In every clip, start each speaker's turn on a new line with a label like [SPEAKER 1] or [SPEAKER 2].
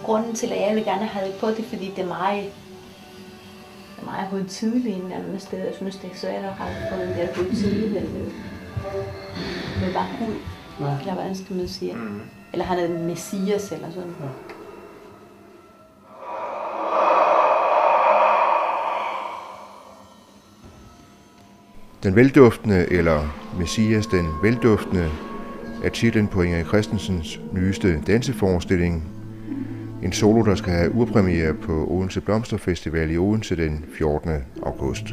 [SPEAKER 1] grunden til, at jeg vil gerne have det på det, fordi det er meget højtideligt en anden sted. Jeg synes, det er svært at have på den der højtidelighed med bare Gud. Eller hvordan skal man sige? Eller han er en messias eller sådan. Ja.
[SPEAKER 2] Den velduftende, eller Messias den velduftende, er titlen på Ingrid Christensens nyeste danseforestilling. En solo, der skal have urpremiere på Odense Blomsterfestival i Odense den 14. august.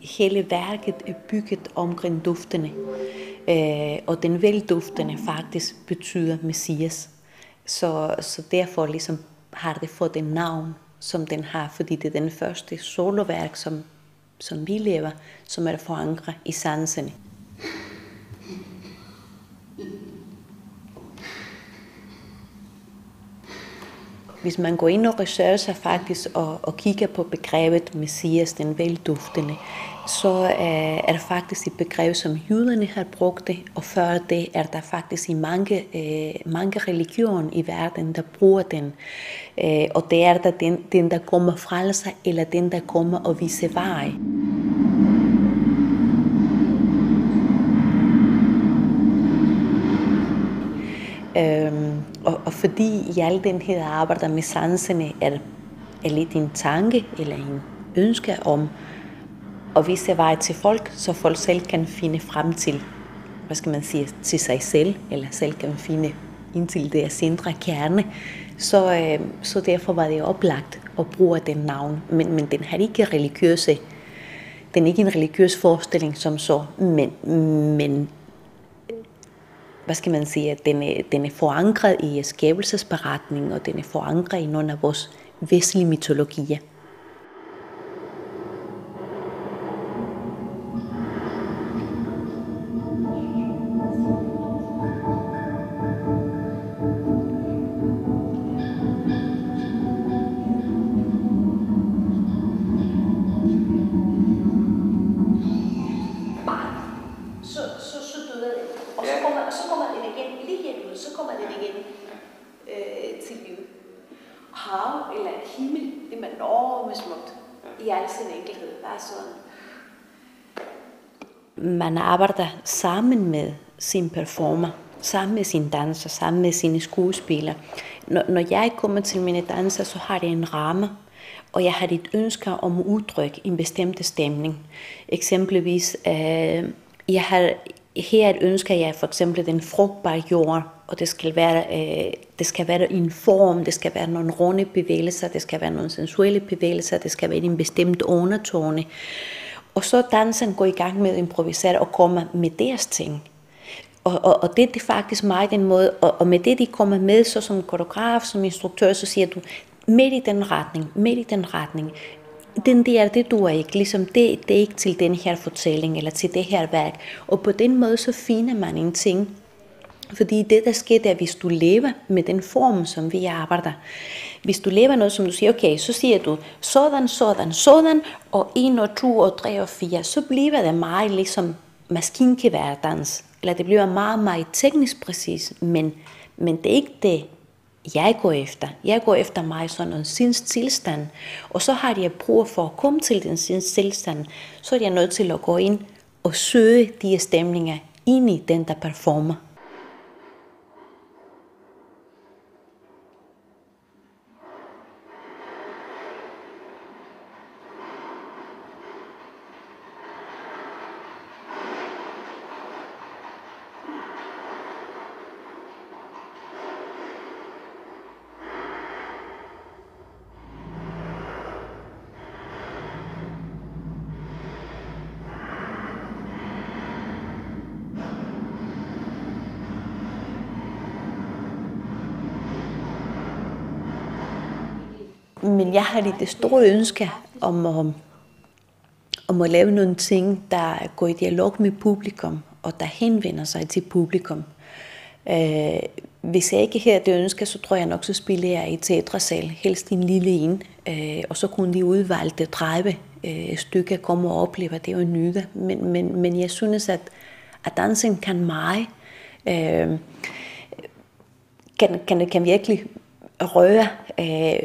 [SPEAKER 1] Hele værket er bygget omkring duftene, og den velduftende faktisk betyder Messias. Så derfor ligesom har det fået den navn, som den har, fordi det er den første soloværk, som vi laver, som er forankret i sanserne. Hvis man går ind og researcher faktisk og kigger på begrebet Messias, den velduftende, så er det faktisk et begreb, som jøderne har brugt det, og før det er der faktisk i mange religioner i verden, der bruger den. Og det er der den, der kommer frelser, eller den, der kommer og viser vej. Og fordi i al den her arbejder med sanserne er lidt en tanke eller en ønske om at vise vej til folk, så folk selv kan finde frem til, hvad skal man sige, til sig selv, eller selv kan finde ind til deres indre kerne. Så derfor var det oplagt at bruge den navn. Men den har ikke religiøse, den er ikke en religiøs forestilling som så, men hvad skal man sige, at den er forankret i skabelsesberetningen, og den er forankret i nogle af vores vestlige mytologier. Hav eller himmel, det er enormt smukt i al sin enkelhed. Bare sådan. Man arbejder sammen med sin performer, sammen med sin danser, sammen med sine skuespillere. Når jeg kommer til mine danser, så har det en ramme, og jeg har et ønske om at udtrykke en bestemt stemning. Eksempelvis, jeg har her et ønske, at jeg for eksempel den frugtbare jord, og det skal være en form, det skal være nogle runde bevægelser, det skal være nogle sensuelle bevægelser, det skal være en bestemt undertone. Og så dansen går i gang med at improvisere og kommer med deres ting. Og det er faktisk meget den måde, og med det de kommer med, så som koreograf, som instruktør, så siger du, midt i den retning. Den der, det duer ikke, ligesom det er ikke til den her fortælling, eller til det her værk. Og på den måde, så finder man en ting. Fordi det, der sker, det er, hvis du lever med den form, som vi arbejder. Hvis du lever noget, som du siger, okay, så siger du sådan, og 1 og 2 og 3 og 4, så bliver det meget ligesom maskingeværdans. Eller det bliver meget, meget teknisk præcis, men det er ikke det, jeg går efter. Jeg går efter mig sådan en sindstilstand, og så har jeg brug for at komme til den sindstilstand, så er jeg nødt til at gå ind og søge de stemninger ind i den, der performer. Men jeg har det store ønske om at lave nogle ting, der går i dialog med publikum, og der henvender sig til publikum. Hvis jeg ikke har det ønske, så tror jeg nok, så spiller jeg i teatersal, helst en lille en, og så kunne de udvalgte 30 stykker komme og opleve, det er jo nyde. Men jeg synes, at dansen kan meget, kan virkelig røre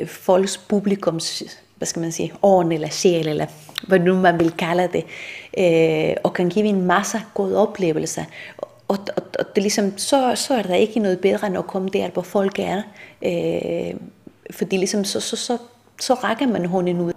[SPEAKER 1] folks publikums, hvad skal man sige, ånd eller sjæl, eller hvad nu man vil kalde det, og kan give en masse gode oplevelser. Og det ligesom, så er der ikke noget bedre end at komme der, hvor folk er. Fordi ligesom, så rækker man hånden ud